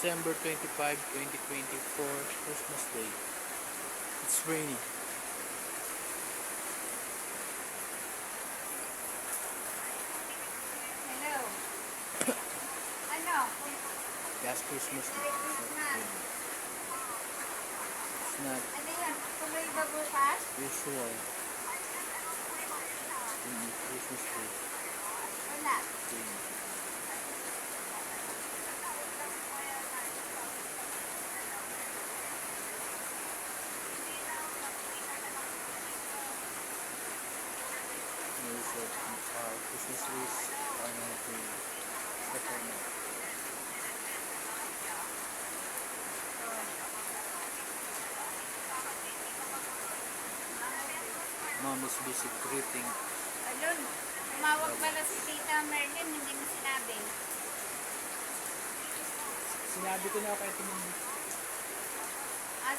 December 25, 2024, Christmas Day. It's rainy. Hello. Ano? Last Christmas Day. Merry Christmas. It's not Ano yan? Tuloy ba bukas? usual. Christmas Day. Wala. Rainy. Christmas trees are not rainy. Except for now. Mom is busy greeting. Ayun. Tumawag pala si Tita Merlin, hindi mo sinabi. Sinabi ko na kay Tumong. Ah,